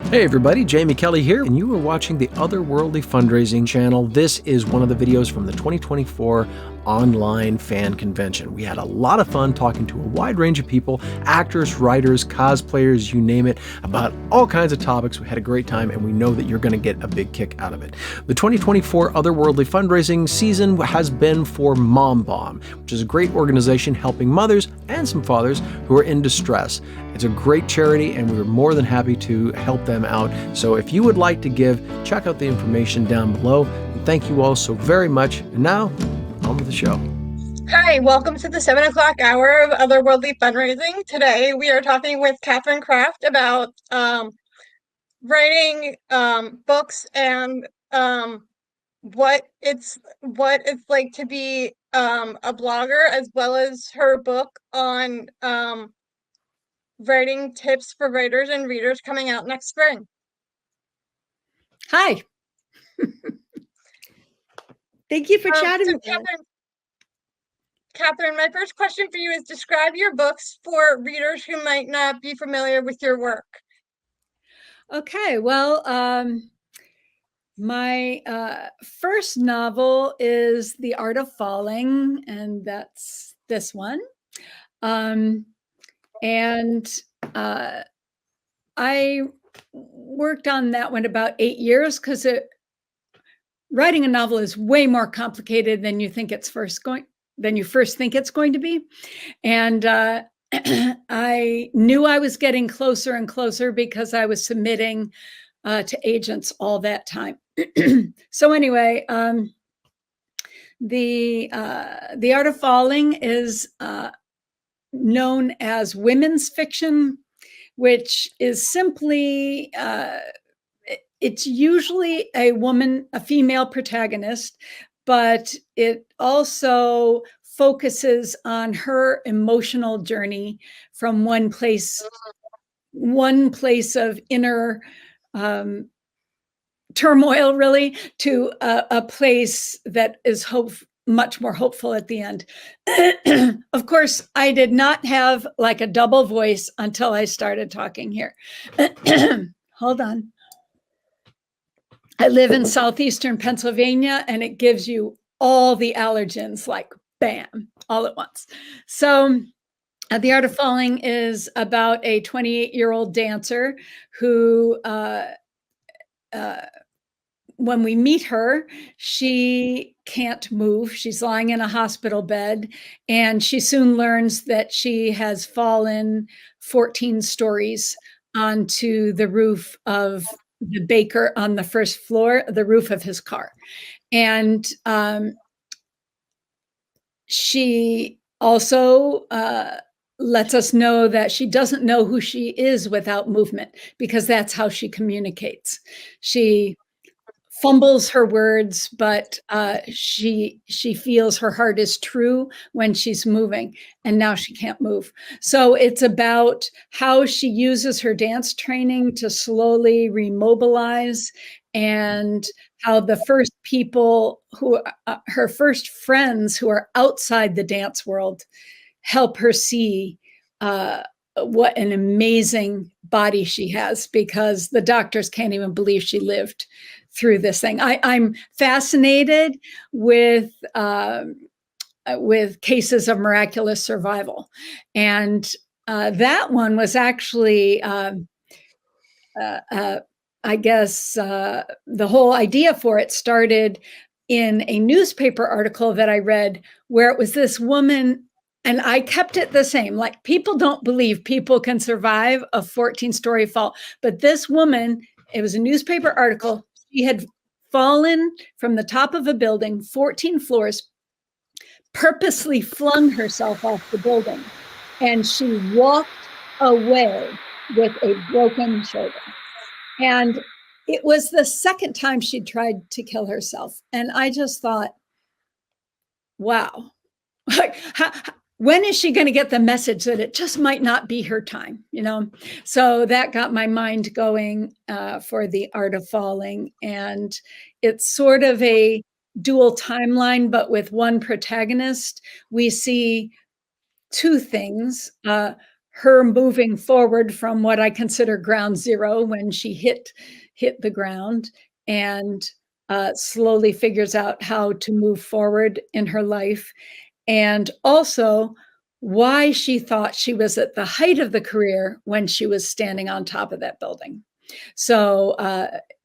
Hey everybody, Jamie Kelly here, and you are watching the Otherworldly Fundraising channel. This is one of the videos from the 2024 online fan convention. We had a lot of fun talking to a wide range of people, actors, writers, cosplayers, you name it, about all kinds of topics. We had a great time, and we know that you're going to get a big kick out of it. The 2024 Otherworldly Fundraising season has been for MomBomb, which is a great organization helping mothers and some fathers who are in distress. It's a great charity, and we were more than happy to help them out. So if you would like to give, check out the information down below. And thank you all so very much. And now, on with the show. Hi, welcome to the 7 o'clock hour of Otherworldly Fundraising. Today we are talking with Kathryn Craft about writing books and what it's like to be a blogger, as well as her book on writing tips for writers and readers coming out next spring. Hi. Thank you for chatting with me. Kathryn, my first question for you is describe your books for readers who might not be familiar with your work. Okay, well, my first novel is The Art of Falling, and that's this one. I worked on that one about 8 years because writing a novel is way more complicated than you think it's first going to be. And I knew I was getting closer and closer because I was submitting to agents all that time. So anyway, the Art of Falling is known as women's fiction, which is simply, it's usually a female protagonist, but it also focuses on her emotional journey from one place of inner turmoil, really, to a place that is much more hopeful at the end. Of course, I did not have like a double voice until I started talking here. Hold on. I live in southeastern Pennsylvania, and it gives you all the allergens, like bam, all at once. So The Art of Falling is about a 28-year-old dancer who, when we meet her, she can't move. She's lying in a hospital bed, and she soon learns that she has fallen 14 stories onto the roof of the baker on the first floor, the roof of his car. And she also lets us know that she doesn't know who she is without movement, because that's how she communicates. She fumbles her words, but she feels her heart is true when she's moving, and now she can't move. So it's about how she uses her dance training to slowly remobilize, and how the first people who her first friends who are outside the dance world help her see what an amazing body she has, because the doctors can't even believe she lived through this thing. I'm fascinated with cases of miraculous survival, and that one was actually, I guess, the whole idea for it started in a newspaper article that I read, where it was this woman. And I kept it the same. Like, people don't believe people can survive a 14-story fall. But this woman, it was a newspaper article. She had fallen from the top of a building, 14 floors, purposely flung herself off the building. And she walked away with a broken shoulder. And it was the second time she tried to kill herself. And I just thought, wow. Like, when is she going to get the message that it just might not be her time, you know? So that got my mind going for The Art of Falling. And it's sort of a dual timeline, but with one protagonist. We see two things. her moving forward from what I consider ground zero when she hit the ground, and slowly figures out how to move forward in her life, and also why she thought she was at the height of the career when she was standing on top of that building. So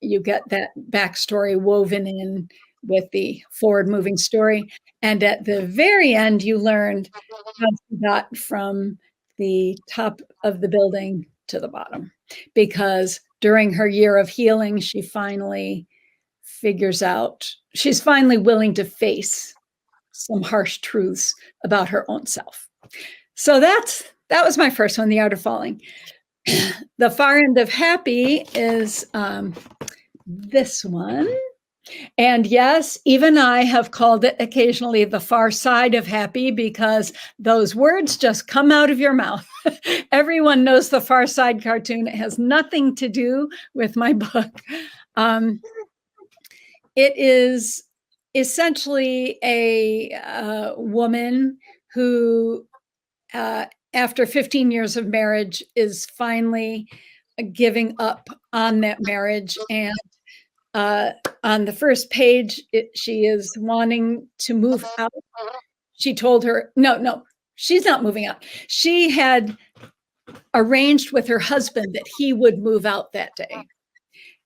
you get that backstory woven in with the forward moving story. And at the very end, you learned how she got from the top of the building to the bottom, because during her year of healing, she finally figures out, she's finally willing to face some harsh truths about her own self. So that was my first one, The Art of Falling. The far end of happy is this one. And yes, even I have called it occasionally the far side of happy, because those words just come out of your mouth. Everyone knows the Far Side cartoon. It has nothing to do with my book. It is essentially a woman who, after 15 years of marriage, is finally giving up on that marriage. And on the first page, she is wanting to move out. She told her, no, she's not moving out. She had arranged with her husband that he would move out that day.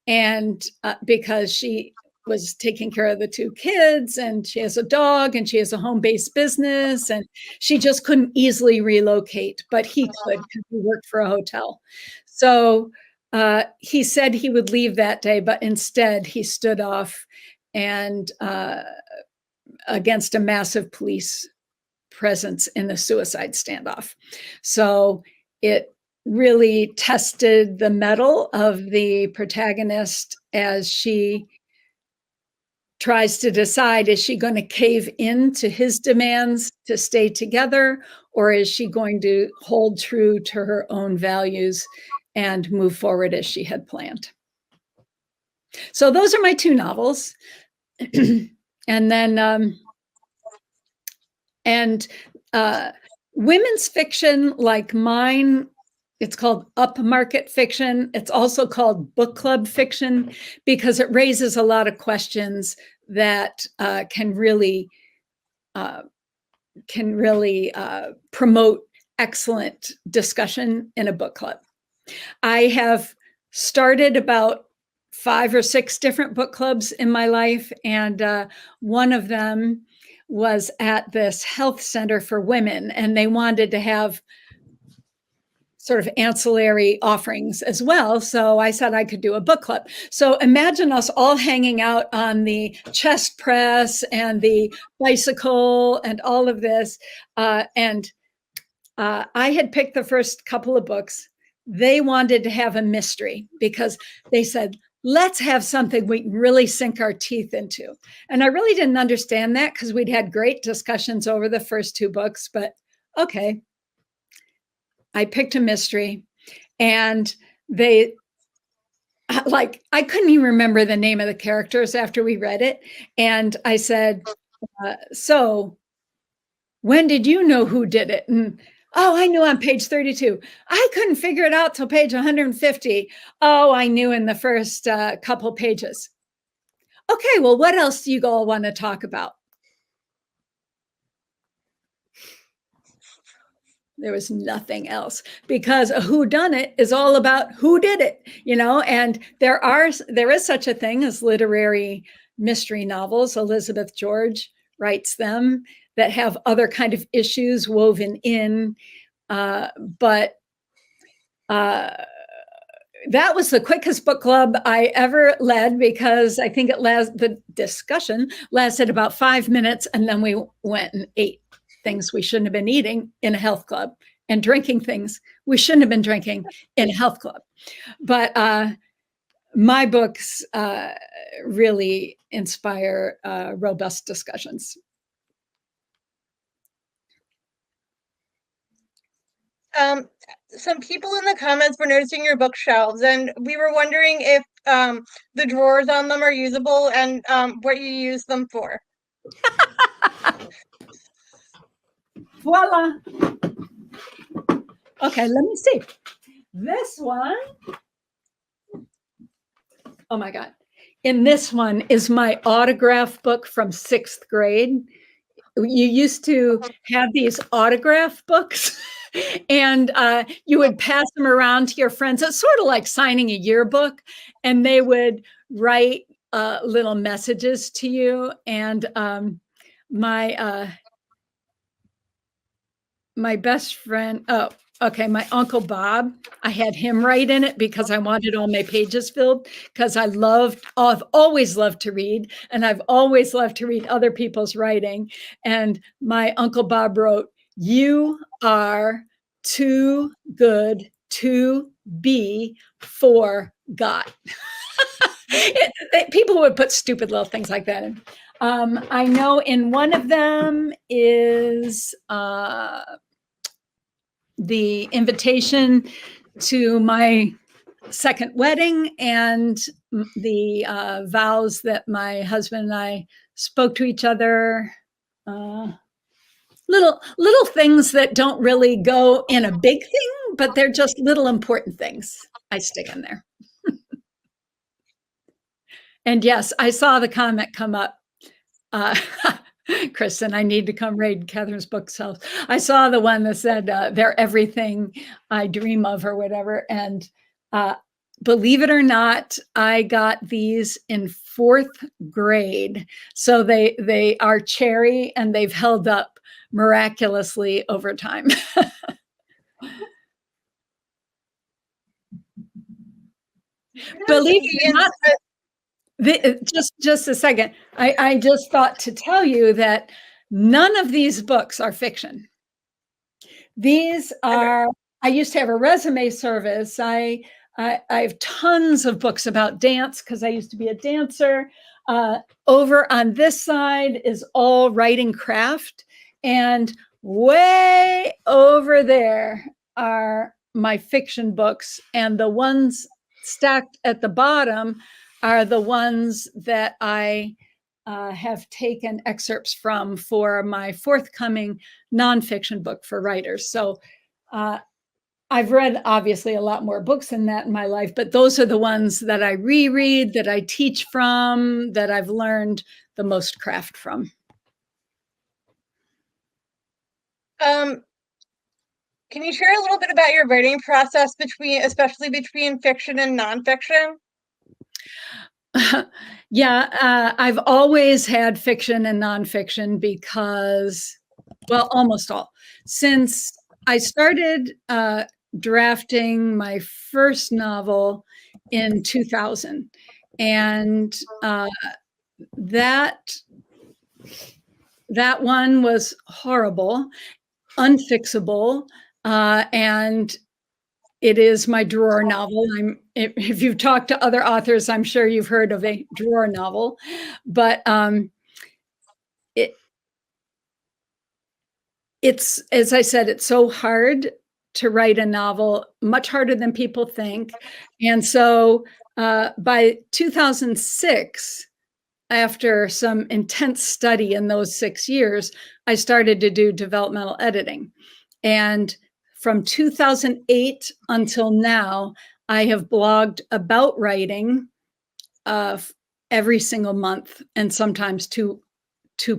And because she was taking care of the 2 kids, and she has a dog, and she has a home-based business, and she just couldn't easily relocate, but he could, because he worked for a hotel. So he said he would leave that day, but instead he stood off and against a massive police presence in a suicide standoff. So it really tested the mettle of the protagonist as she tries to decide, is she going to cave in to his demands to stay together, or is she going to hold true to her own values and move forward as she had planned? So those are my 2 novels. And then women's fiction like mine, it's called upmarket fiction. It's also called book club fiction, because it raises a lot of questions that can really promote excellent discussion in a book club. I have started about 5 or 6 different book clubs in my life, and one of them was at this health center for women, and they wanted to have sort of ancillary offerings as well. So I said I could do a book club. So imagine us all hanging out on the chest press and the bicycle and all of this. And I had picked the first couple of books. They wanted to have a mystery, because they said, let's have something we can really sink our teeth into. And I really didn't understand that, because we'd had great discussions over the first 2 books, but okay. I picked a mystery, and they, like, I couldn't even remember the name of the characters after we read it. And I said, so when did you know who did it? And, oh, I knew on page 32. I couldn't figure it out till page 150. Oh, I knew in the first couple pages. Okay, well, what else do you all want to talk about? There was nothing else, because a whodunit is all about who did it, and there is such a thing as literary mystery novels. Elizabeth George writes them that have other kind of issues woven in. But that was the quickest book club I ever led, because I think the discussion lasted about 5 minutes, and then we went and ate things we shouldn't have been eating in a health club, and drinking things we shouldn't have been drinking in a health club. But my books really inspire robust discussions. Some people in the comments were noticing your bookshelves, and we were wondering if the drawers on them are usable, and what you use them for. Voila. Okay, let me see. This one, oh my God. In this one is my autograph book from 6th grade. You used to have these autograph books and you would pass them around to your friends. It's sort of like signing a yearbook, and they would write little messages to you. And my my best friend, oh, okay, my Uncle Bob, I had him write in it because I wanted all my pages filled, because I've always loved to read, and I've always loved to read other people's writing. And my Uncle Bob wrote, "You are too good to be forgot." People would put stupid little things like that in. I know in one of them is the invitation to my second wedding and the vows that my husband and I spoke to each other. Little things that don't really go in a big thing, but they're just little important things I stick in there. And yes, I saw the comment come up. Kristen, I need to come read Kathryn's bookshelves. I saw the one that said, "They're everything I dream of," or whatever. And believe it or not, I got these in 4th grade. So they are cherry, and they've held up miraculously over time. Believe it or not, just a second. I just thought to tell you that none of these books are fiction. These are, I used to have a resume service. I have tons of books about dance because I used to be a dancer. Over on this side is all writing craft. And way over there are my fiction books. And the ones stacked at the bottom are the ones that I have taken excerpts from for my forthcoming nonfiction book for writers. So I've read obviously a lot more books than that in my life, but those are the ones that I reread, that I teach from, that I've learned the most craft from. Can you share a little bit about your writing process especially between fiction and nonfiction? Yeah, I've always had fiction and nonfiction because, well, almost all. Since I started drafting my first novel in 2000, and that one was horrible, unfixable, and it is my drawer novel. If you've talked to other authors, I'm sure you've heard of a drawer novel, but it's, as I said, it's so hard to write a novel, much harder than people think. And so by 2006, after some intense study in those 6 years, I started to do developmental editing. And from 2008 until now, I have blogged about writing every single month, and sometimes two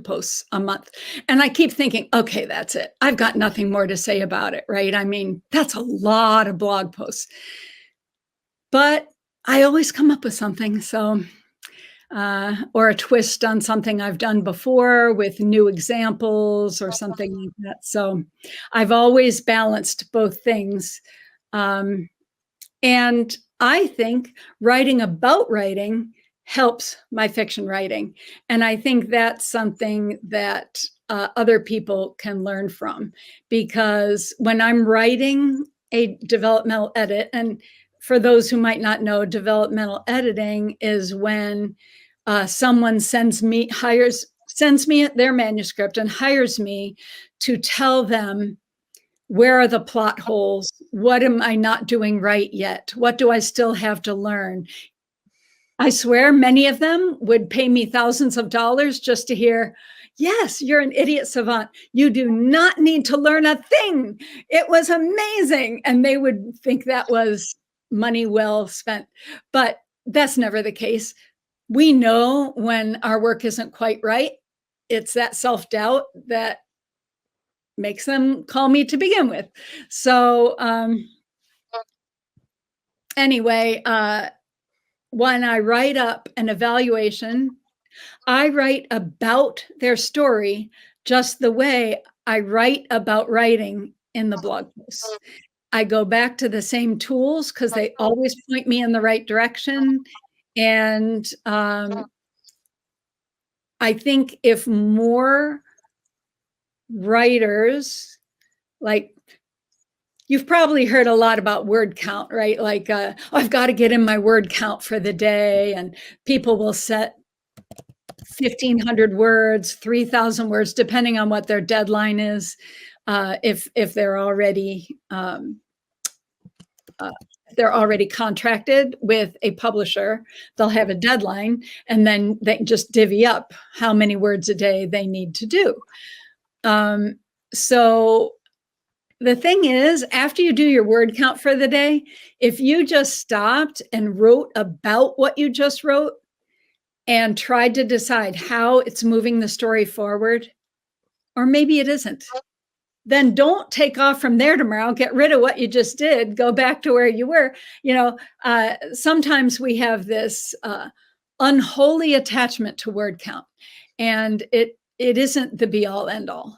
posts a month. And I keep thinking, okay, that's it. I've got nothing more to say about it, right? I mean, that's a lot of blog posts. But I always come up with something. So, or a twist on something I've done before with new examples or something like that. So I've always balanced both things. And I think writing about writing helps my fiction writing. And I think that's something that other people can learn from, because when I'm writing a developmental edit, and for those who might not know, developmental editing is when someone sends me their manuscript and hires me to tell them, where are the plot holes? What am I not doing right yet? What do I still have to learn? I swear many of them would pay me thousands of dollars just to hear, yes, you're an idiot savant. You do not need to learn a thing. It was amazing. And they would think that was money well spent. But that's never the case. We know when our work isn't quite right. It's that self-doubt that makes them call me to begin with. So anyway, when I write up an evaluation, I write about their story just the way I write about writing in the blog posts. I go back to the same tools because they always point me in the right direction. And I think if more writers, like, you've probably heard a lot about word count, right? Like, oh, I've got to get in my word count for the day. And people will set 1,500 words, 3,000 words, depending on what their deadline is. If they're already contracted with a publisher, they'll have a deadline, and then they just divvy up how many words a day they need to do. So the thing is, after you do your word count for the day, if you just stopped and wrote about what you just wrote and tried to decide how it's moving the story forward, or maybe it isn't, then don't take off from there tomorrow. Get rid of what you just did. Go back to where you were. Sometimes we have this unholy attachment to word count, and it isn't the be all end all.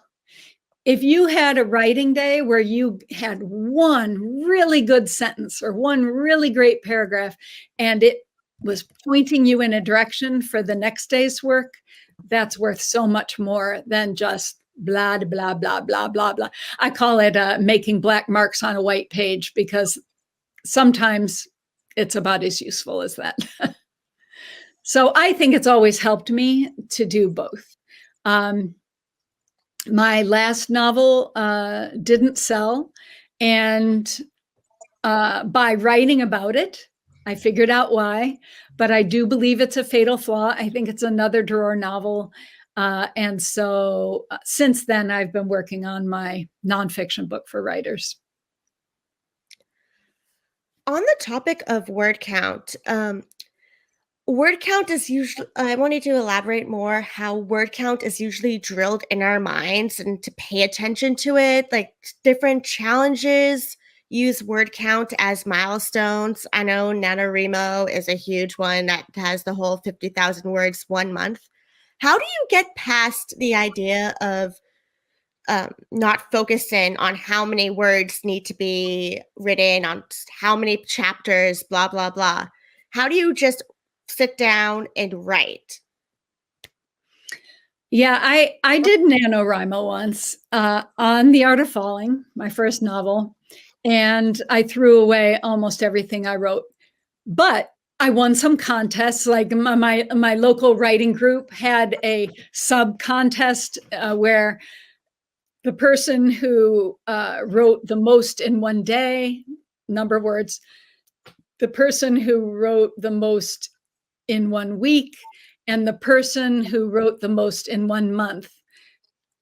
If you had a writing day where you had one really good sentence or one really great paragraph, and it was pointing you in a direction for the next day's work, that's worth so much more than just blah, blah, blah, blah, blah, blah. I call it making black marks on a white page, because sometimes it's about as useful as that. So I think it's always helped me to do both. My last novel didn't sell, and by writing about it, I figured out why, but I do believe it's a fatal flaw. I think it's another drawer novel. And so since then, I've been working on my nonfiction book for writers. On the topic of word count is usually, I wanted to elaborate more how word count is usually drilled in our minds and to pay attention to it. Like, different challenges use word count as milestones. I know NaNoWriMo is a huge one that has the whole 50,000 words 1 month. How do you get past the idea of not focusing on how many words need to be written, on how many chapters, blah, blah, blah? How do you just sit down and write? Yeah, I did NaNoWriMo once on The Art of Falling, my first novel, and I threw away almost everything I wrote. But I won some contests. Like my local writing group had a sub contest where the person who wrote the most in one day, number of words, the person who wrote the most in 1 week, and the person who wrote the most in 1 month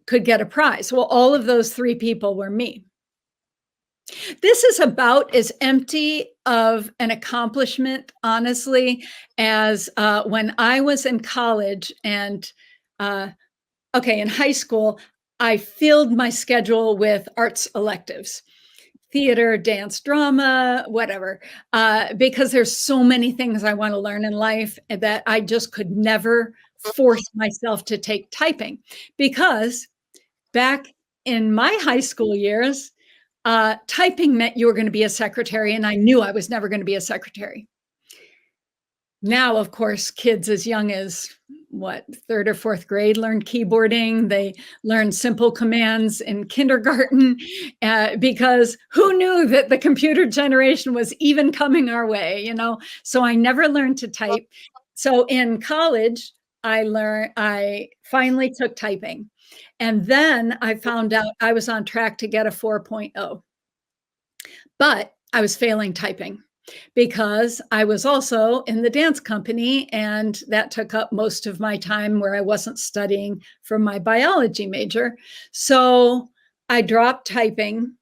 could get a prize. Well, all of those 3 people were me. This is about as empty of an accomplishment, honestly, as when I was in college and, in high school, I filled my schedule with arts electives, theater, dance, drama, whatever, because there's so many things I want to learn in life that I just could never force myself to take typing, because back in my high school years, typing meant you were going to be a secretary, and I knew I was never going to be a secretary. Now, of course, kids as young as 3rd or 4th grade learn keyboarding. They learn simple commands in kindergarten, because who knew that the computer generation was even coming our way, So I never learned to type. So in college, I finally took typing. And then I found out I was on track to get a 4.0, but I was failing typing. because I was also in the dance company, and that took up most of my time where I wasn't studying for my biology major. So I dropped typing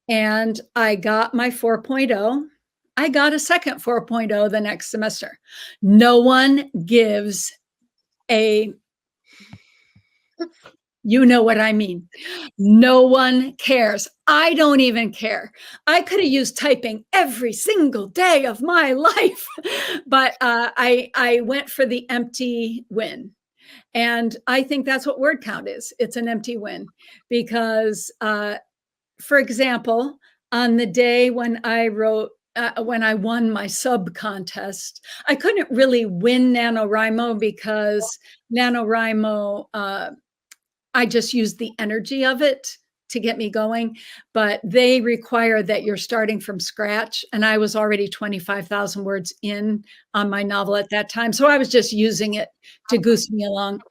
and I got my 4.0. I got a second 4.0 the next semester. No one gives a, you know what I mean. No one cares. I don't even care. I could have used typing every single day of my life, but I went for the empty win. And I think that's what word count is. It's an empty win because, for example, on the day when I wrote, when I won my sub contest, I couldn't really win NaNoWriMo because NaNoWriMo, I just used the energy of it to get me going, but they require that you're starting from scratch. And I was already 25,000 words in on my novel at that time. So I was just using it to goose me along.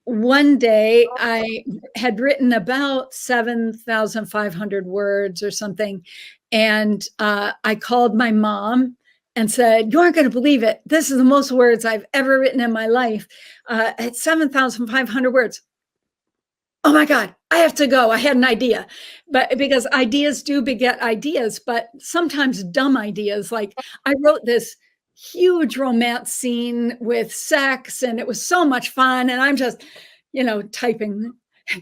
One day I had written about 7,500 words or something. And I called my mom and said, you aren't going to believe it. This is the most words I've ever written in my life. At 7,500 words. Oh my God, I have to go. I had an idea. But because ideas do beget ideas, but sometimes dumb ideas. Like I wrote this huge romance scene with sex and it was so much fun. And I'm just, typing.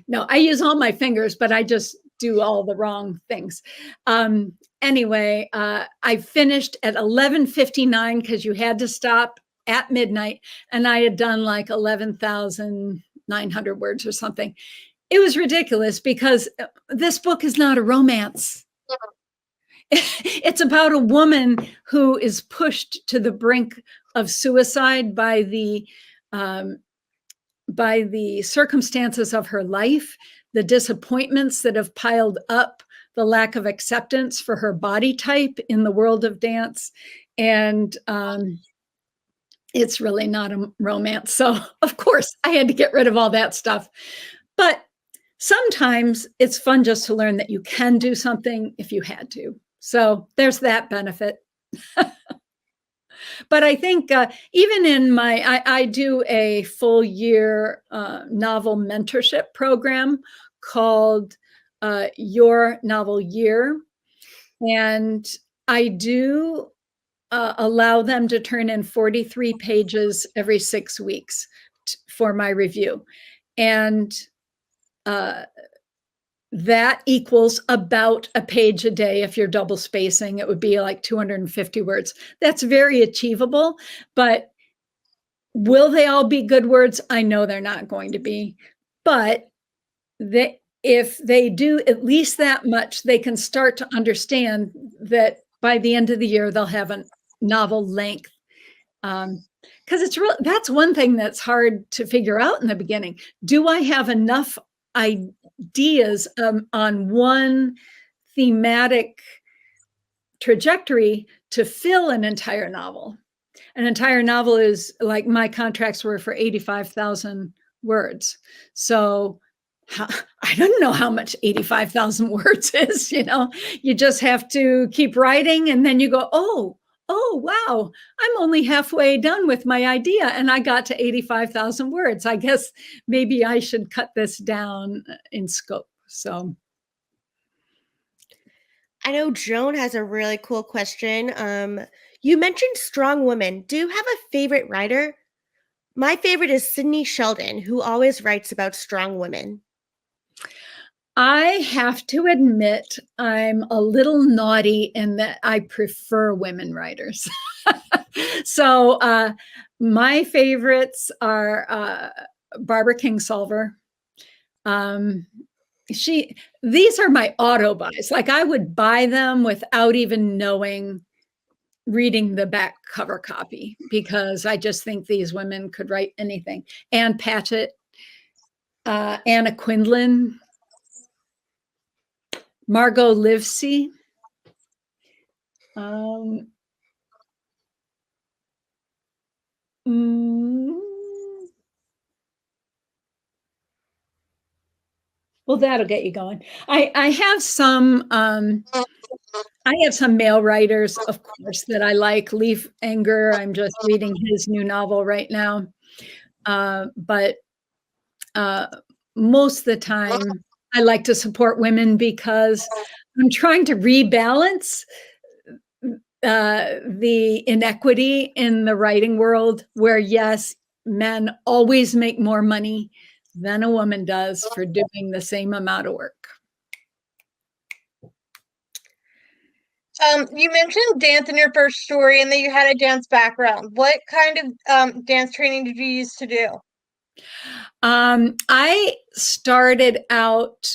No, I use all my fingers, but I just do all the wrong things. Anyway, I finished at 11:59 because you had to stop at midnight. And I had done like 11,900 words or something. It was ridiculous because this book is not a romance. It's about a woman who is pushed to the brink of suicide by the circumstances of her life, the disappointments that have piled up, the lack of acceptance for her body type in the world of dance. And it's really not a romance. So, of course, I had to get rid of all that stuff. But sometimes it's fun just to learn that you can do something if you had to. So there's that benefit. But I think even in I do a full year novel mentorship program called Your Novel Year. And I do allow them to turn in 43 pages every 6 weeks for my review. And that equals about a page a day. If you're double spacing, it would be like 250 words. That's very achievable, but will they all be good words? I know they're not going to be, but if they do at least that much, they can start to understand that by the end of the year, they'll have a novel length. Because that's one thing that's hard to figure out in the beginning. Do I have enough ideas on one thematic trajectory to fill an entire novel? An entire novel is like my contracts were for 85,000 words. So I don't know how much 85,000 words is, you just have to keep writing and then you go, oh, wow, I'm only halfway done with my idea and I got to 85,000 words. I guess maybe I should cut this down in scope. So I know Joan has a really cool question. You mentioned strong women. Do you have a favorite writer? My favorite is Sydney Sheldon, who always writes about strong women. I have to admit, I'm a little naughty in that I prefer women writers. So my favorites are Barbara Kingsolver. These are my auto buys. Like I would buy them without even reading the back cover copy because I just think these women could write anything. Ann Patchett, Anna Quindlen, Margot Livesey. Well, that'll get you going. I have some I have some male writers, of course, that I like. Leaf Anger, I'm just reading his new novel right now. But most of the time, I like to support women because I'm trying to rebalance the inequity in the writing world, where yes, men always make more money than a woman does for doing the same amount of work. You mentioned dance in your first story and that you had a dance background. What kind of dance training did you use to do? I started out,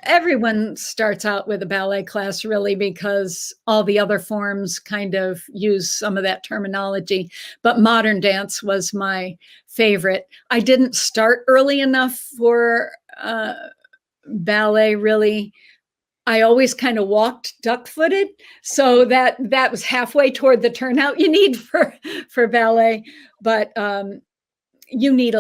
everyone starts out with a ballet class, really, because all the other forms kind of use some of that terminology. But modern dance was my favorite. I didn't start early enough for ballet, really. I always kind of walked duck-footed, so that was halfway toward the turnout you need for ballet. But you need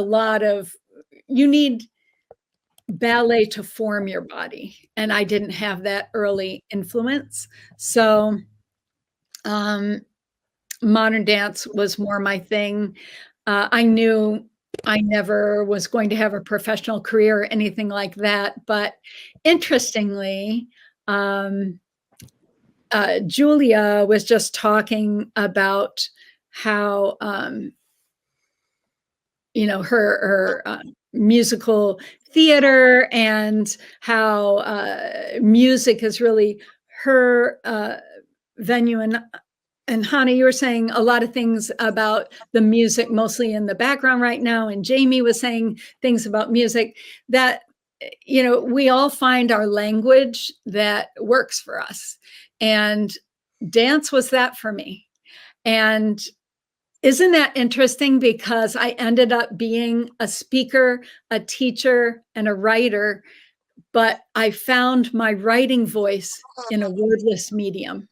ballet to form your body, and I didn't have that early influence. So modern dance was more my thing. I knew I never was going to have a professional career or anything like that, but interestingly, Julia was just talking about how her musical theater, and how music is really her venue. And Hana, you were saying a lot of things about the music, mostly in the background right now. And Jamie was saying things about music that, we all find our language that works for us. And dance was that for me. And isn't that interesting? Because I ended up being a speaker, a teacher, and a writer, but I found my writing voice in a wordless medium.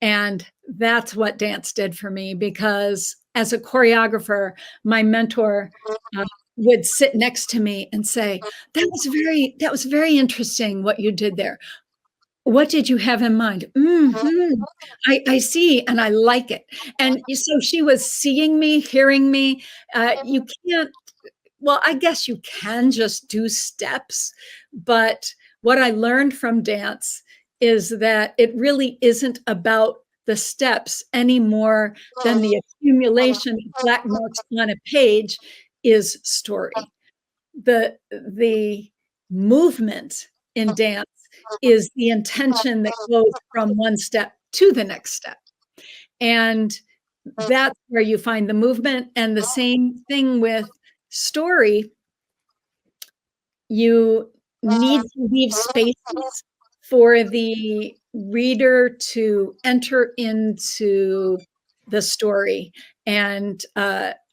And that's what dance did for me, because as a choreographer, my mentor would sit next to me and say, that was very interesting what you did there. What did you have in mind? I see, and I like it. And so she was seeing me, hearing me. You can't, well, I guess you can just do steps, but what I learned from dance is that it really isn't about the steps any more than the accumulation of black marks on a page is story. The movement in dance is the intention that goes from one step to the next step. And that's where you find the movement. And the same thing with story. You need to leave spaces for the reader to enter into the story. And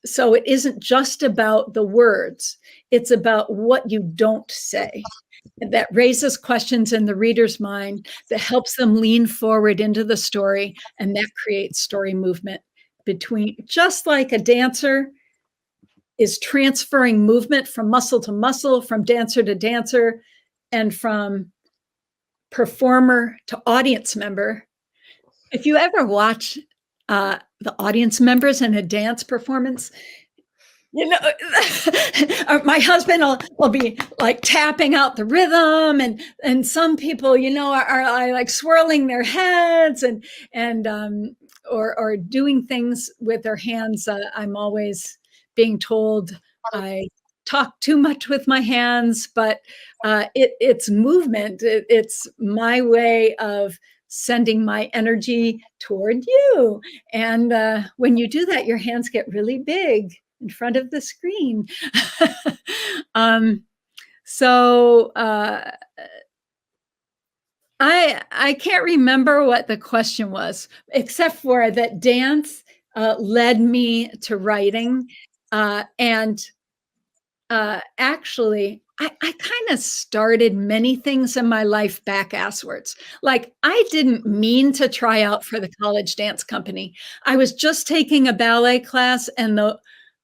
so it isn't just about the words, it's about what you don't say. That raises questions in the reader's mind, that helps them lean forward into the story, and that creates story movement between, just like a dancer is transferring movement from muscle to muscle, from dancer to dancer, and from performer to audience member. If you ever watch the audience members in a dance performance, my husband will be like tapping out the rhythm, and some people, are like swirling their heads and or doing things with their hands. I'm always being told I talk too much with my hands, but it's movement. It's my way of sending my energy toward you. And when you do that, your hands get really big in front of the screen. So I can't remember what the question was, except for that dance led me to writing. And actually, I kind of started many things in my life back asswards. Like, I didn't mean to try out for the college dance company. I was just taking a ballet class, and the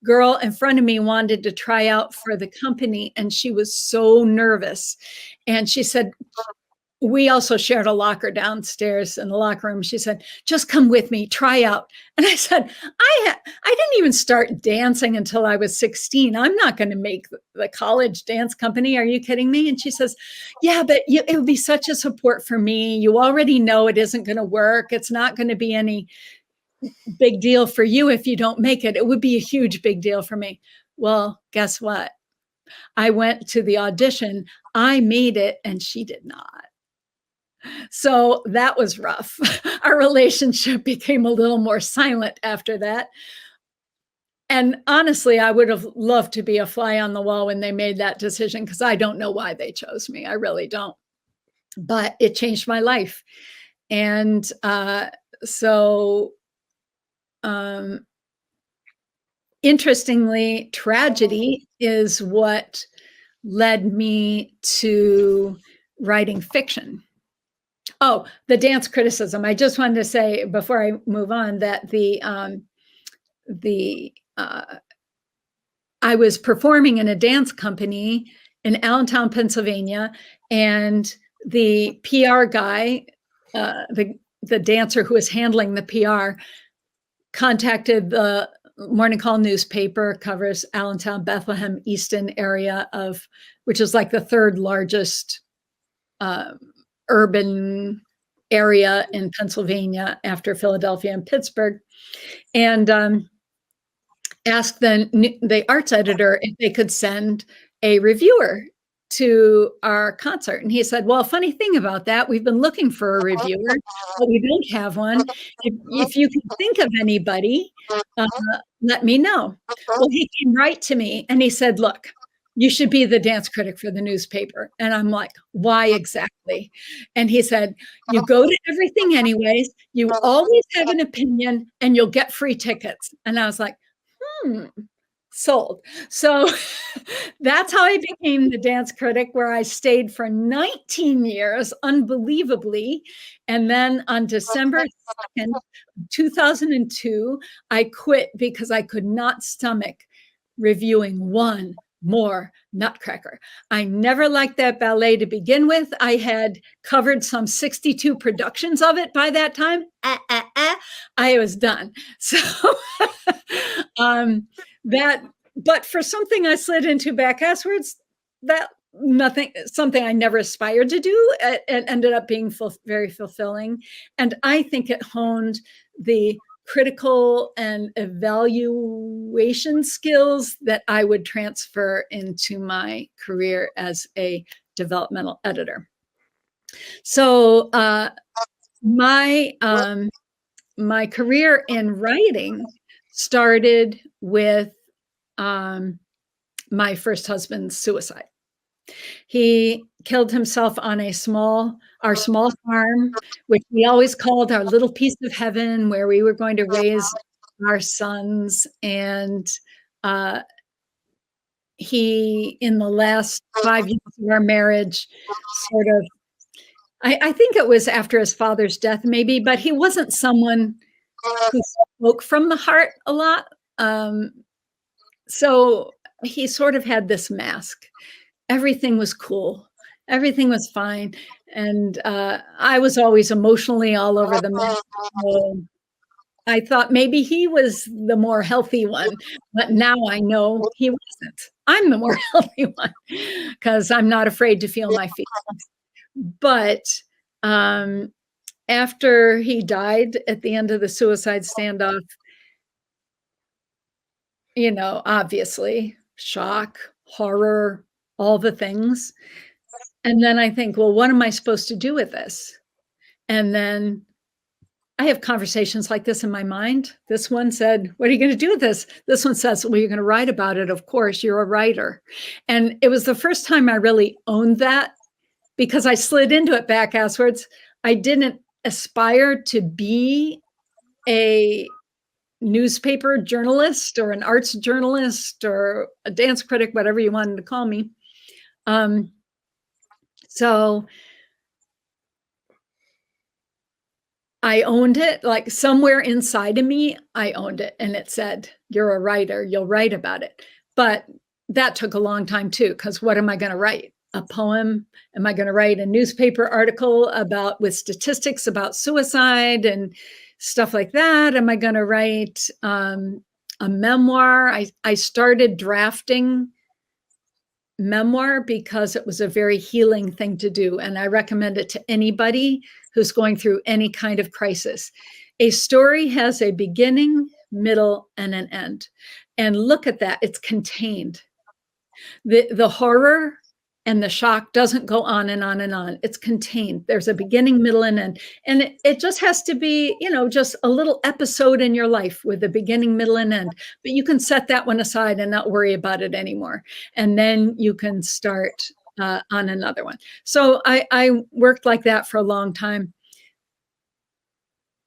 girl in front of me wanted to try out for the company, and she was so nervous. And she said, we also shared a locker downstairs in the locker room. She said, just come with me, try out. And I said, I didn't even start dancing until I was 16. I'm not going to make the college dance company. Are you kidding me? And she says, yeah, but it would be such a support for me. You already know it isn't going to work. It's not going to be any big deal for you if you don't make it. It would be a huge big deal for me. Well, guess what? I went to the audition. I made it and she did not. So that was rough. Our relationship became a little more silent after that. And honestly, I would have loved to be a fly on the wall when they made that decision, because I don't know why they chose me. I really don't. But it changed my life. And interestingly, tragedy is what led me to writing fiction. Oh, the dance criticism. I just wanted to say before I move on that I was performing in a dance company in Allentown, Pennsylvania, and the PR guy, the dancer who was handling the PR, contacted the Morning Call newspaper, covers Allentown, Bethlehem, Easton area which is like the third largest urban area in Pennsylvania after Philadelphia and Pittsburgh, and asked the arts editor if they could send a reviewer to our concert. And he said, well, funny thing about that, we've been looking for a reviewer, but we don't have one. If you can think of anybody, let me know. Well, he came right to me and he said, look, you should be the dance critic for the newspaper. And I'm like, why exactly? And he said, you go to everything anyways, you always have an opinion, and you'll get free tickets. And I was like, sold. So that's how I became the dance critic, where I stayed for 19 years, unbelievably. And then on December 2nd, 2002, I quit because I could not stomach reviewing one more Nutcracker. I never liked that ballet to begin with. I had covered some 62 productions of it by that time. I was done. So but for something I slid into back asswards, something I never aspired to do, it ended up being very fulfilling. And I think it honed the critical and evaluation skills that I would transfer into my career as a developmental editor. So my career in writing started with my first husband's suicide. He killed himself on our small farm, which we always called our little piece of heaven, where we were going to raise our sons. And he, in the last 5 years of our marriage, sort of, I think it was after his father's death, maybe, but he wasn't someone who spoke from the heart a lot. So he sort of had this mask. Everything was cool. Everything was fine. And I was always emotionally all over the map. So I thought maybe he was the more healthy one, but now I know he wasn't. I'm the more healthy one because I'm not afraid to feel my feelings. But after he died at the end of the suicide standoff, obviously, shock, horror, all the things. And then I think, well, what am I supposed to do with this? And then I have conversations like this in my mind. This one said, what are you going to do with this? This one says, well, you're going to write about it. Of course, you're a writer. And it was the first time I really owned that, because I slid into it back asswards. I didn't aspire to be a newspaper journalist or an arts journalist or a dance critic, whatever you wanted to call me. So I owned it, like somewhere inside of me, I owned it. And it said, you're a writer, you'll write about it. But that took a long time too, because what am I going to write? a poem? Am I going to write a newspaper article with statistics about suicide and stuff like that? Am I going to write a memoir? I started drafting memoir because it was a very healing thing to do. And I recommend it to anybody who's going through any kind of crisis. A story has a beginning, middle, and an end. And look at that, it's contained. The horror and the shock doesn't go on and on and on. It's contained. There's a beginning, middle, and end. And it just has to be, just a little episode in your life with a beginning, middle, and end. But you can set that one aside and not worry about it anymore. And then you can start on another one. So I worked like that for a long time.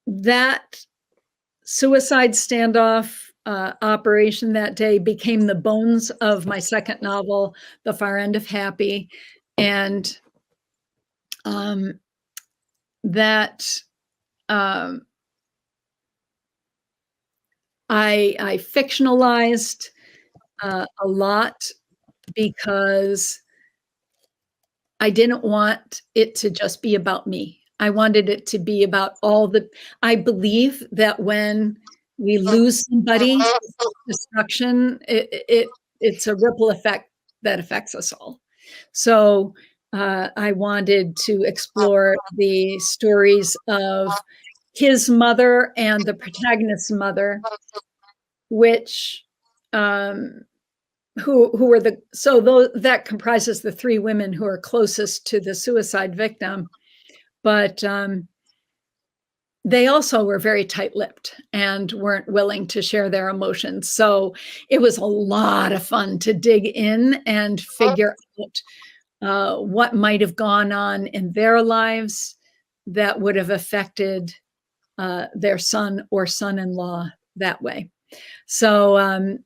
That suicide standoff operation that day became the bones of my second novel, The Far End of Happy. And that I fictionalized a lot because I didn't want it to just be about me. I wanted it to be about I believe that when we lose somebody, destruction, it's a ripple effect that affects us all. So I wanted to explore the stories of his mother and the protagonist's mother, which who are that comprises the three women who are closest to the suicide victim, but they also were very tight-lipped and weren't willing to share their emotions. So it was a lot of fun to dig in and figure out what might have gone on in their lives that would have affected their son or son-in-law that way. So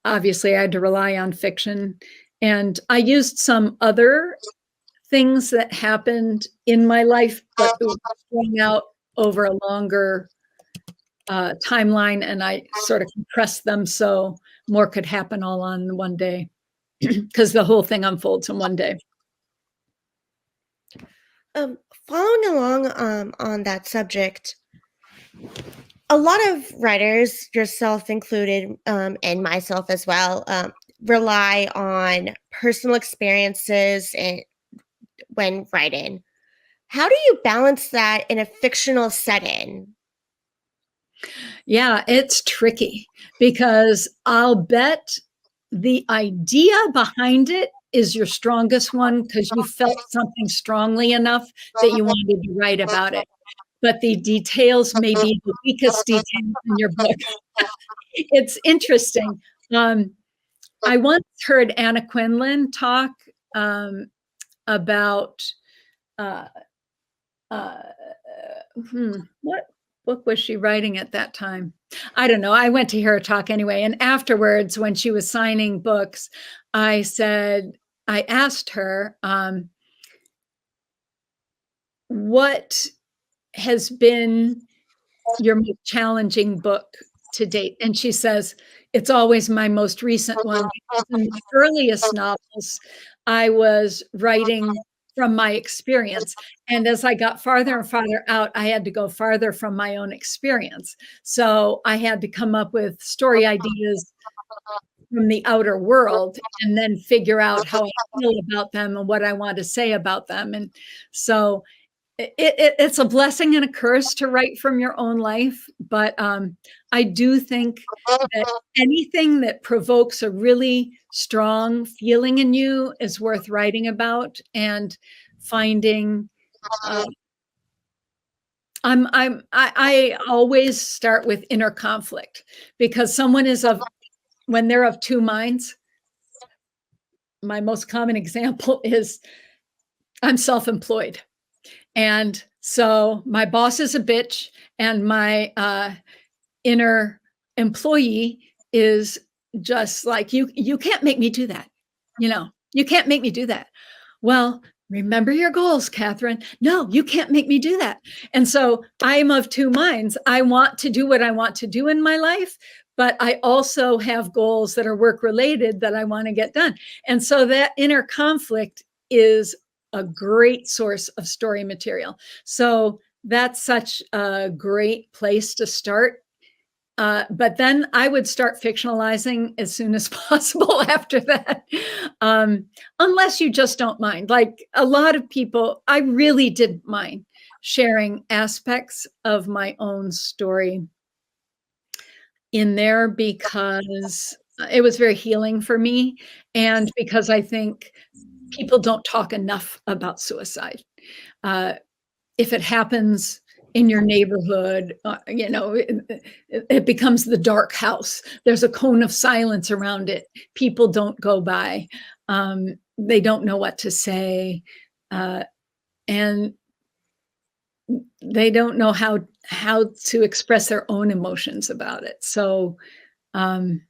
obviously I had to rely on fiction, and I used some other things that happened in my life, but it was thrown out over a longer timeline, and I sort of compressed them so more could happen all on one day, because the whole thing unfolds in one day. Following along on that subject, a lot of writers, yourself included, and myself as well, rely on personal experiences when writing. How do you balance that in a fictional setting? Yeah, it's tricky, because I'll bet the idea behind it is your strongest one, because you felt something strongly enough that you wanted to write about it. But the details may be the weakest details in your book. It's interesting. I once heard Anna Quindlen talk about what book was she writing at that time? I don't know. I went to hear her talk anyway. And afterwards, when she was signing books, I asked her, what has been your most challenging book to date? And she says, it's always my most recent one. In the earliest novels, I was writing from my experience. And as I got farther and farther out, I had to go farther from my own experience. So I had to come up with story ideas from the outer world and then figure out how I feel about them and what I want to say about them. And so it's a blessing and a curse to write from your own life. But I do think that anything that provokes a really strong feeling in you is worth writing about and finding. I always start with inner conflict, because when they're of two minds. My most common example is I'm self-employed. And so my boss is a bitch, and my inner employee is just like, you can't make me do that. You can't make me do that. Well, remember your goals, Kathryn. No, you can't make me do that. And so I'm of two minds. I want to do what I want to do in my life, but I also have goals that are work related that I want to get done. And so that inner conflict is a great source of story material. So that's such a great place to start. But then I would start fictionalizing as soon as possible after that, unless you just don't mind. Like a lot of people, I really didn't mind sharing aspects of my own story in there because it was very healing for me, and because I think people don't talk enough about suicide. If it happens in your neighborhood, it becomes the dark house. There's a cone of silence around it. People don't go by. They don't know what to say. And they don't know how to express their own emotions about it. So that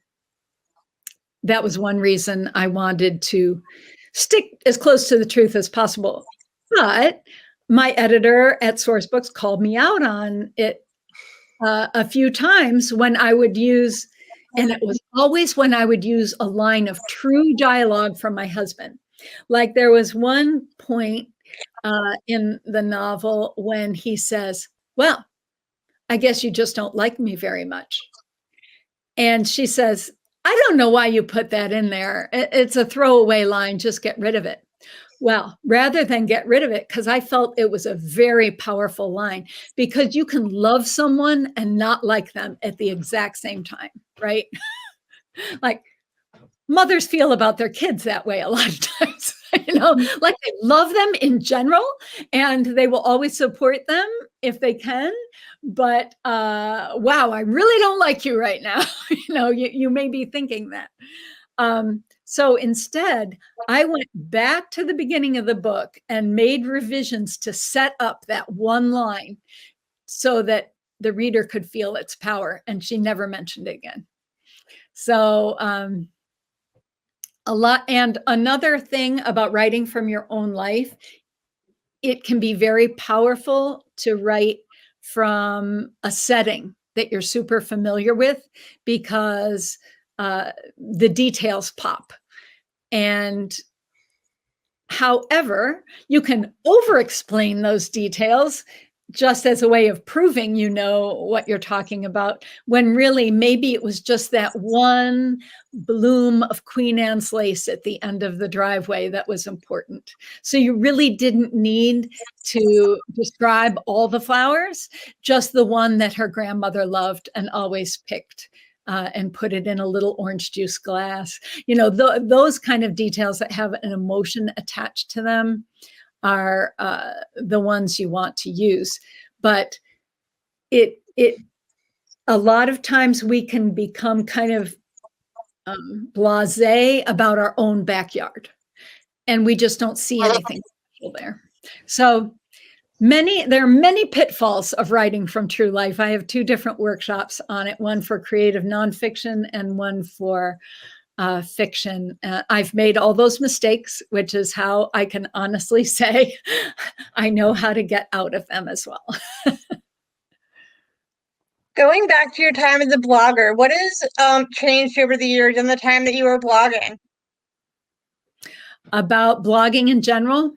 was one reason I wanted to stick as close to the truth as possible. But my editor at Sourcebooks called me out on it a few times when I would use, and it was always when I would use a line of true dialogue from my husband. Like there was one point in the novel when he says, "Well, I guess you just don't like me very much." And she says, "I don't know why you put that in there. It's a throwaway line. Just get rid of it." Well, rather than get rid of it, because I felt it was a very powerful line, because you can love someone and not like them at the exact same time, right? Like mothers feel about their kids that way a lot of times, like they love them in general and they will always support them if they can. But wow, I really don't like you right now. You may be thinking that. So instead, I went back to the beginning of the book and made revisions to set up that one line so that the reader could feel its power. And she never mentioned it again. So a lot. And another thing about writing from your own life, it can be very powerful to write from a setting that you're super familiar with, because the details pop. And however, you can over-explain those details just as a way of proving you know what you're talking about, when really maybe it was just that one bloom of Queen Anne's lace at the end of the driveway that was important. So you really didn't need to describe all the flowers, just the one that her grandmother loved and always picked. And put it in a little orange juice glass. Those kind of details that have an emotion attached to them are the ones you want to use. But it a lot of times we can become kind of blasé about our own backyard, and we just don't see anything special there. So there are many pitfalls of writing from true life. I have 2 different workshops on it, one for creative nonfiction and one for fiction. I've made all those mistakes, which is how I can honestly say I know how to get out of them as well. Going back to your time as a blogger, what has changed over the years in the time that you were blogging? About blogging in general?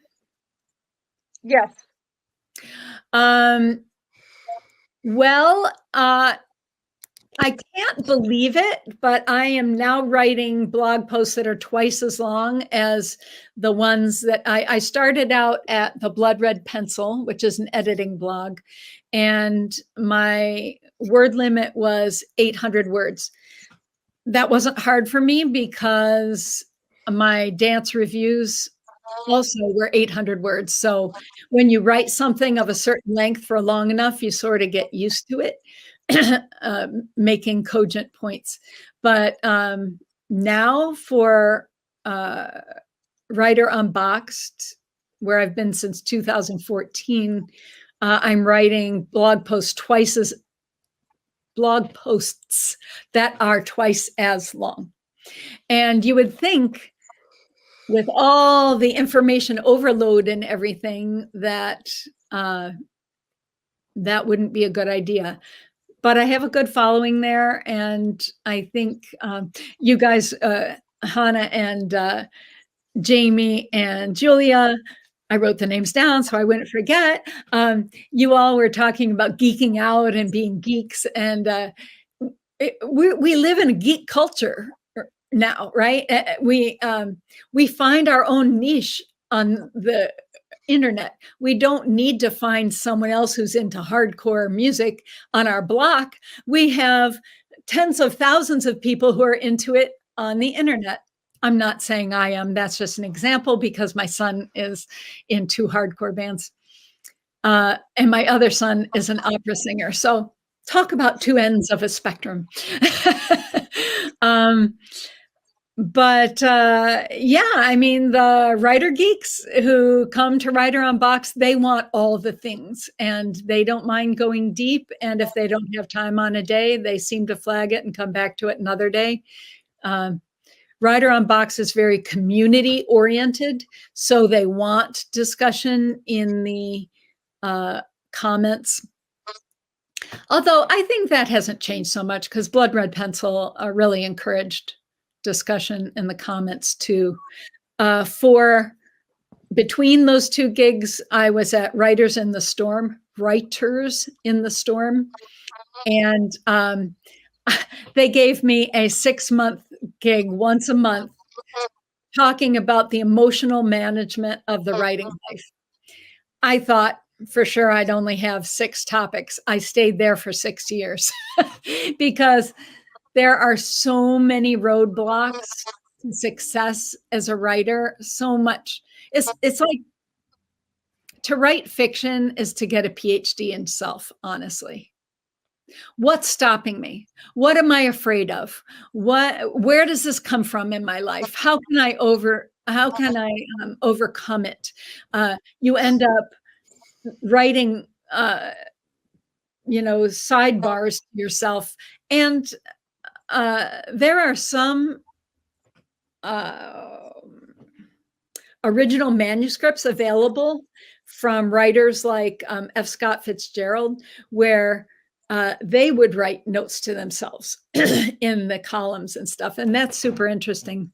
Yes. Well, I can't believe it, but I am now writing blog posts that are twice as long as the ones that I started out at the Blood Red Pencil, which is an editing blog, and my word limit was 800 words. That wasn't hard for me because my dance reviews also were 800 words. So when you write something of a certain length for long enough, you sort of get used to it, making cogent points. But now for Writer Unboxed, where I've been since 2014, I'm writing blog posts that are twice as long. And you would think, with all the information overload and everything, that that wouldn't be a good idea. But I have a good following there, and I think you guys, Hana and Jamie and Julia, I wrote the names down so I wouldn't forget. You all were talking about geeking out and being geeks, and we live in a geek culture now, right? We find our own niche on the internet. We don't need to find someone else who's into hardcore music on our block. We have tens of thousands of people who are into it on the internet. I'm not saying I am. That's just an example because my son is in 2 hardcore bands. And my other son is an opera singer. So talk about 2 ends of a spectrum. Yeah, I mean, the writer geeks who come to Writer on Box, they want all the things and they don't mind going deep. And if they don't have time on a day, they seem to flag it and come back to it another day. Writer on Box is very community oriented. So they want discussion in the comments. Although I think that hasn't changed so much because Blood Red Pencil really encouraged discussion in the comments too. For between those 2 gigs, I was at Writers in the Storm, and they gave me a 6-month gig once a month talking about the emotional management of the writing life. I thought for sure I'd only have 6 topics. I stayed there for 6 years because there are so many roadblocks to success as a writer, so much. It's like to write fiction is to get a PhD in self, honestly. What's stopping me? What am I afraid of? Where does this come from in my life? How can I overcome it? You end up writing sidebars to yourself, and there are some original manuscripts available from writers like F. Scott Fitzgerald, where they would write notes to themselves in the columns and stuff. And that's super interesting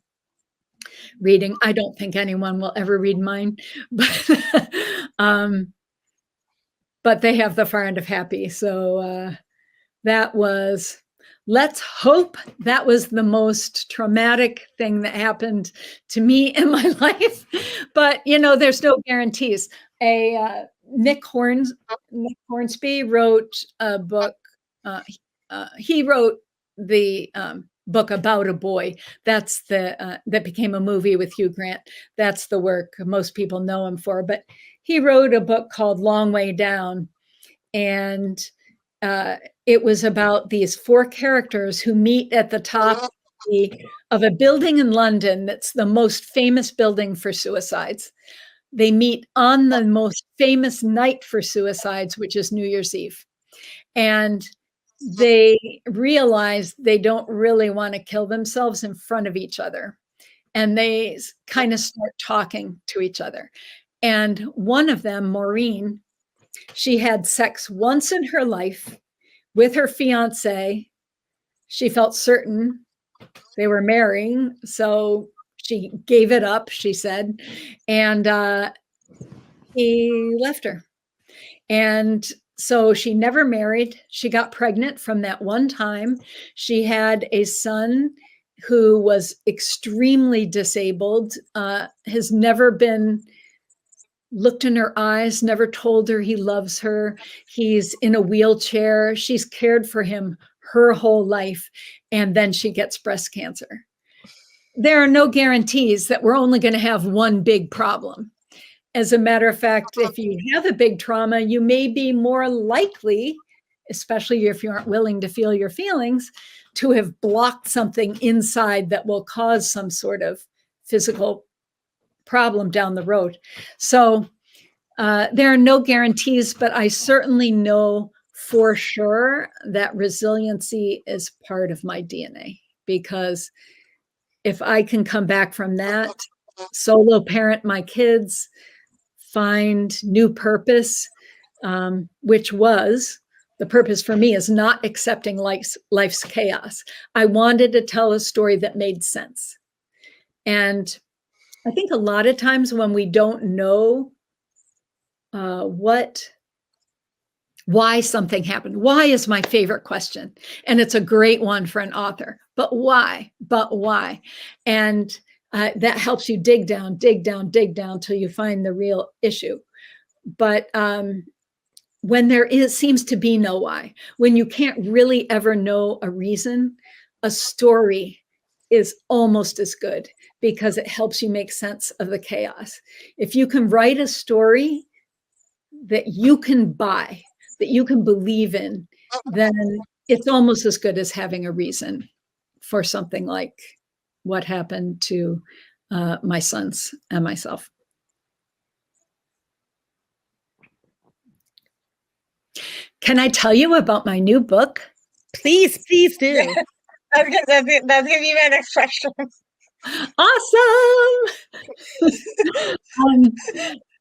reading. I don't think anyone will ever read mine, but they have the far end of happy. So that was, let's hope that was the most traumatic thing that happened to me in my life. But, there's no guarantees. Nick Hornsby wrote a book. He wrote the book About a Boy. That's that became a movie with Hugh Grant. That's the work most people know him for. But he wrote a book called Long Way Down, and it was about these 4 characters who meet at the top of a building in London that's the most famous building for suicides. They meet on the most famous night for suicides, which is New Year's Eve. And they realize they don't really want to kill themselves in front of each other. And they kind of start talking to each other. And one of them, Maureen, she had sex once in her life with her fiance. She felt certain they were marrying, so she gave it up, she said, and he left her. And so she never married. She got pregnant from that one time. She had a son who was extremely disabled, has never been looked in her eyes, never told her he loves her. He's in a wheelchair. She's cared for him her whole life. And then she gets breast cancer. There are no guarantees that we're only going to have one big problem. As a matter of fact, if you have a big trauma, you may be more likely, especially if you aren't willing to feel your feelings, to have blocked something inside that will cause some sort of physical problem down the road. So there are no guarantees, but I certainly know for sure that resiliency is part of my DNA, because if I can come back from that, solo parent my kids, find new purpose, which was the purpose for me is not accepting life's chaos. I wanted to tell a story that made sense. And I think a lot of times when we don't know why something happened, why is my favorite question. And it's a great one for an author, but why? And that helps you dig down till you find the real issue. But when there seems to be no why, when you can't really ever know a reason, a story is almost as good because it helps you make sense of the chaos. If you can write a story that you can buy, that you can believe in, then it's almost as good as having a reason for something like what happened to my sons and myself. Can I tell you about my new book? Please do. That's gonna be my next question. Awesome.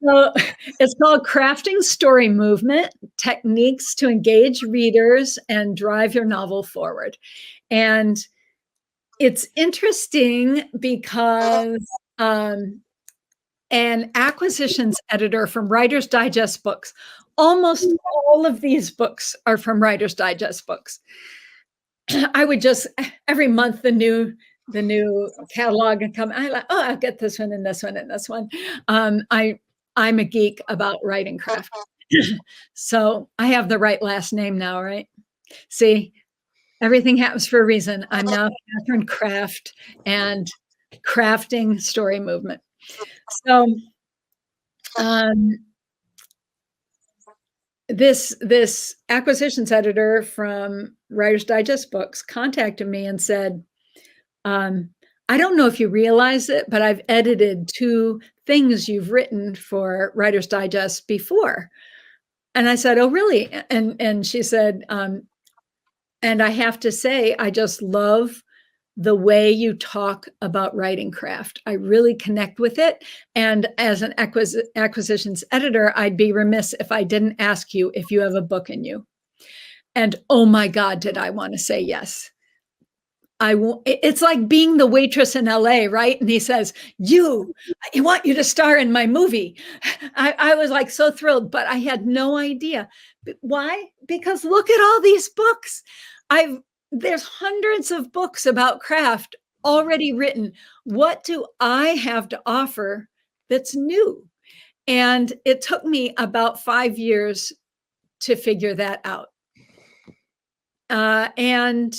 So it's called Crafting Story Movement, Techniques to Engage Readers and Drive Your Novel Forward. And it's interesting because an acquisitions editor from Writer's Digest books, almost all of these books are from Writer's Digest books. I would just, every month, the new catalog and come, I'll get this one and this one and this one. I'm a geek about writing craft. So I have the right last name now, right? See, everything happens for a reason. I'm now Kathryn Craft and Crafting Story Movement. So this acquisitions editor from Writer's Digest books contacted me and said, I don't know if you realize it, but I've edited 2 things you've written for Writer's Digest before. And I said, oh, really? And she said, and I have to say, I just love the way you talk about writing craft. I really connect with it. And as an acquisitions editor, I'd be remiss if I didn't ask you if you have a book in you. And oh my God, did I want to say yes. It's like being the waitress in LA, right? And he says, I want you to star in my movie. I was like so thrilled, but I had no idea. Why? Because look at all these books. There's hundreds of books about craft already written. What do I have to offer that's new? And it took me about 5 years to figure that out. And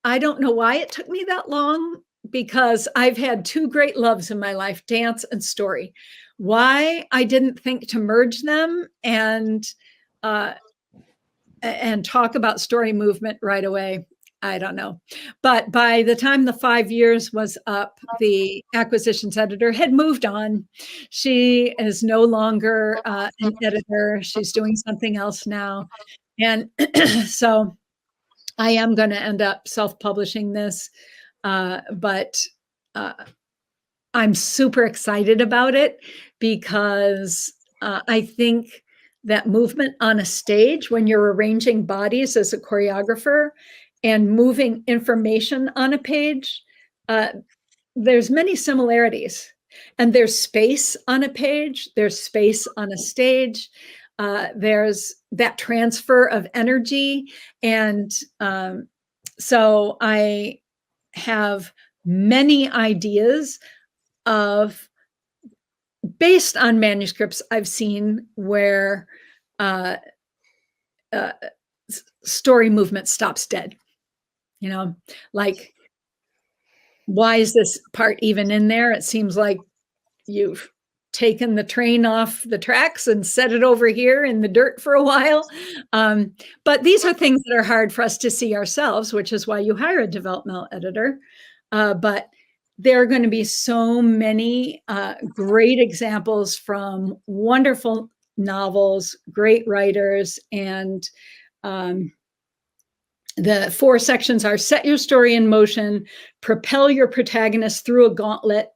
I don't know why it took me that long, because I've had 2 great loves in my life, dance and story. Why I didn't think to merge them and talk about story movement right away, I don't know. But by the time the 5 years was up, the acquisitions editor had moved on. She is no longer an editor. She's doing something else now. And so I am going to end up self-publishing this, but I'm super excited about it because I think that movement on a stage, when you're arranging bodies as a choreographer and moving information on a page, there's many similarities. And there's space on a page, there's space on a stage. There's that transfer of energy. And so I have many ideas based on manuscripts I've seen where story movement stops dead. Like, why is this part even in there? It seems like you've taken the train off the tracks and set it over here in the dirt for a while. But these are things that are hard for us to see ourselves, which is why you hire a developmental editor. But there are going to be so many great examples from wonderful novels, great writers, and the 4 sections are: set your story in motion, propel your protagonist through a gauntlet,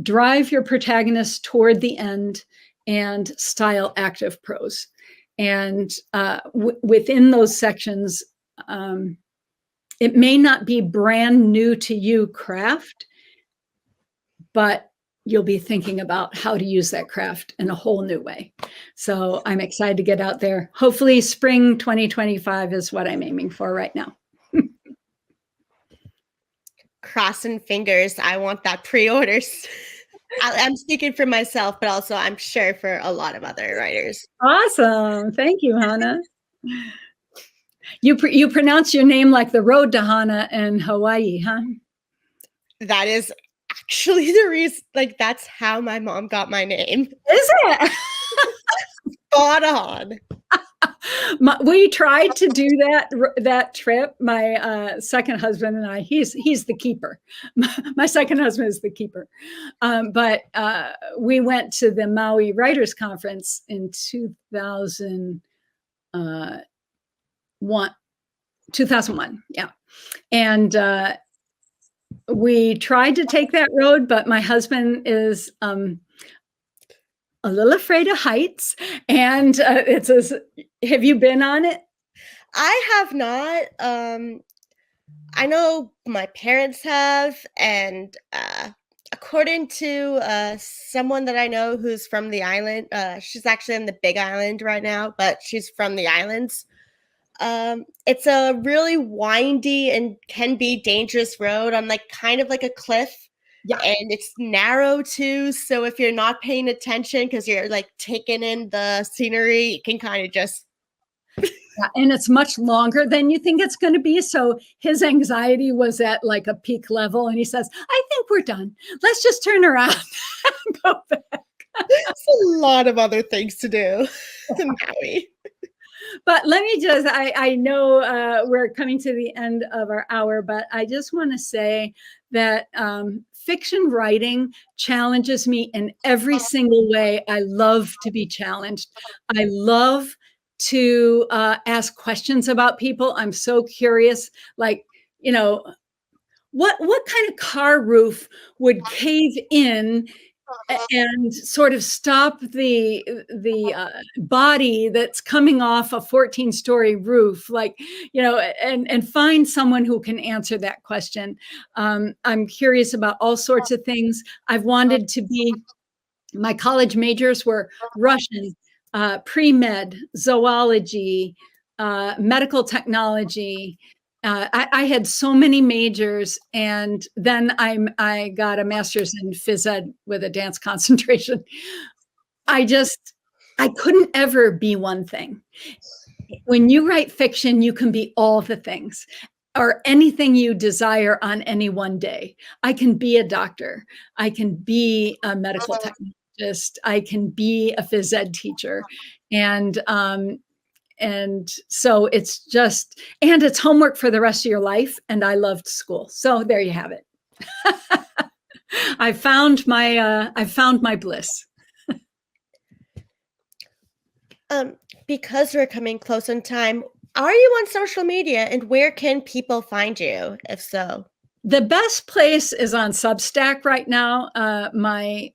drive your protagonist toward the end, and style active prose. And within those sections, it may not be brand new to you craft, but you'll be thinking about how to use that craft in a whole new way. So I'm excited to get out there. Hopefully spring 2025 is what I'm aiming for right now. Crossing fingers. I want that pre-orders. I'm speaking for myself, but also I'm sure for a lot of other writers. Awesome. Thank you, Hana. You pronounce your name like the road to Hana in Hawaii, huh? That is actually the reason, like, that's how my mom got my name. Is it? Spot on. We tried to do that trip. My second husband and I, he's the keeper. My second husband is the keeper. But we went to the Maui Writers Conference in 2001. Yeah. And we tried to take that road, but my husband is a little afraid of heights. And have you been on it? I have not. I know my parents have, and according to someone that I know who's from the island, she's actually in the Big Island right now, but she's from the islands. It's a really windy and can be dangerous road on like kind of like a cliff. Yeah. And it's narrow too. So if you're not paying attention because you're like taking in the scenery, you can kind of just. Yeah, and it's much longer than you think it's going to be. So his anxiety was at like a peak level. And he says, I think we're done. Let's just turn around and go back. There's a lot of other things to do in Maui. But let me just, I know we're coming to the end of our hour, but I just want to say that fiction writing challenges me in every single way. I love to be challenged. I love to ask questions about people. I'm so curious, like, what kind of car roof would cave in and sort of stop the body that's coming off a 14-story roof, like, and find someone who can answer that question. I'm curious about all sorts of things. I've wanted to be, my college majors were Russian, pre-med, zoology, medical technology. I had so many majors, and then I got a master's in phys ed with a dance concentration. I couldn't ever be one thing. When you write fiction, you can be all the things or anything you desire on any one day. I can be a doctor. I can be a medical technologist. I can be a phys ed teacher. And so it's just, and it's homework for the rest of your life. And I loved school. So there you have it. I found my bliss. Because we're coming close in time, are you on social media, and where can people find you, if so? The best place is on Substack right now. My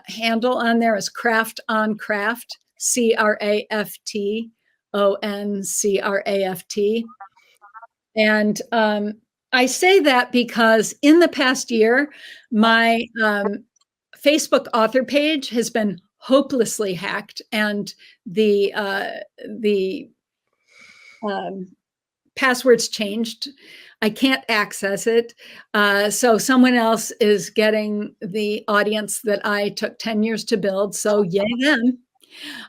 handle on there is Craft on Craft, CRAFT. ONCRAFT. And I say that because in the past year, my Facebook author page has been hopelessly hacked, and the passwords changed. I can't access it. So someone else is getting the audience that I took 10 years to build. So yay them.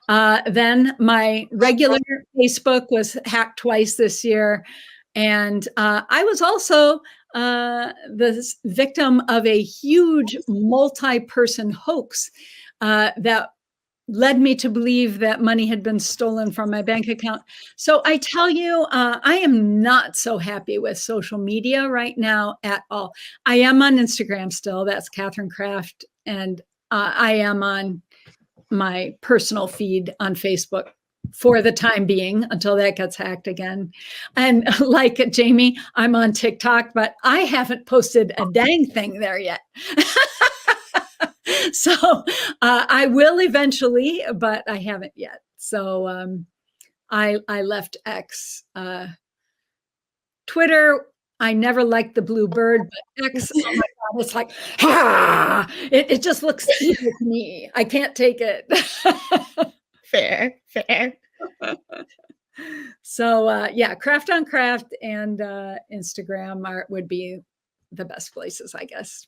Then my regular Facebook was hacked twice this year. And I was also the victim of a huge multi-person hoax that led me to believe that money had been stolen from my bank account. So I tell you, I am not so happy with social media right now at all. I am on Instagram still. That's Kathryn Craft. And I am on my personal feed on Facebook for the time being until that gets hacked again. And like Jamie, I'm on TikTok, but I haven't posted a dang thing there yet. So I will eventually, but I haven't yet. So I left X. Twitter, I never liked the blue bird, but X, oh my It's like, ha! It just looks evil to me. I can't take it. Fair. So yeah, Craft on Craft and Instagram would be the best places, I guess.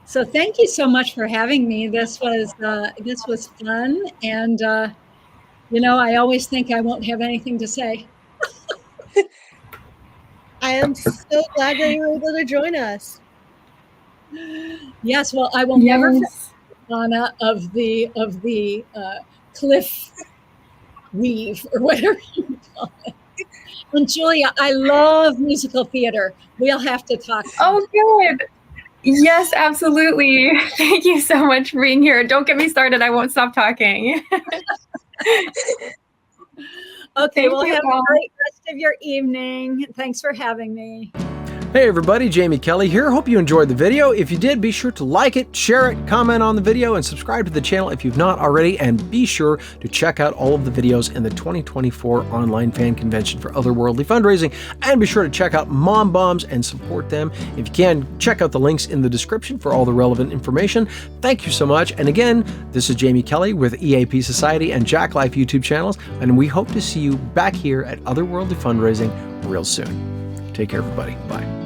So thank you so much for having me. This was fun, and I always think I won't have anything to say. I am so glad that you were able to join us. Yes, well, I will never forget Hana of the cliff weave or whatever you call it. And Julia, I love musical theater. We'll have to talk. Oh, good. Yes, absolutely. Thank you so much for being here. Don't get me started. I won't stop talking. Okay, well, have a great rest of your evening. Thanks for having me. Hey everybody, Jamie Kelly here. Hope you enjoyed the video. If you did, be sure to like it, share it, comment on the video, and subscribe to the channel if you've not already. And be sure to check out all of the videos in the 2024 online fan convention for Otherworldly Fundraising. And be sure to check out MomBombs and support them. If you can, check out the links in the description for all the relevant information. Thank you so much. And again, this is Jamie Kelly with EAP Society and Jack Life YouTube channels. And we hope to see you back here at Otherworldly Fundraising real soon. Take care, everybody. Bye.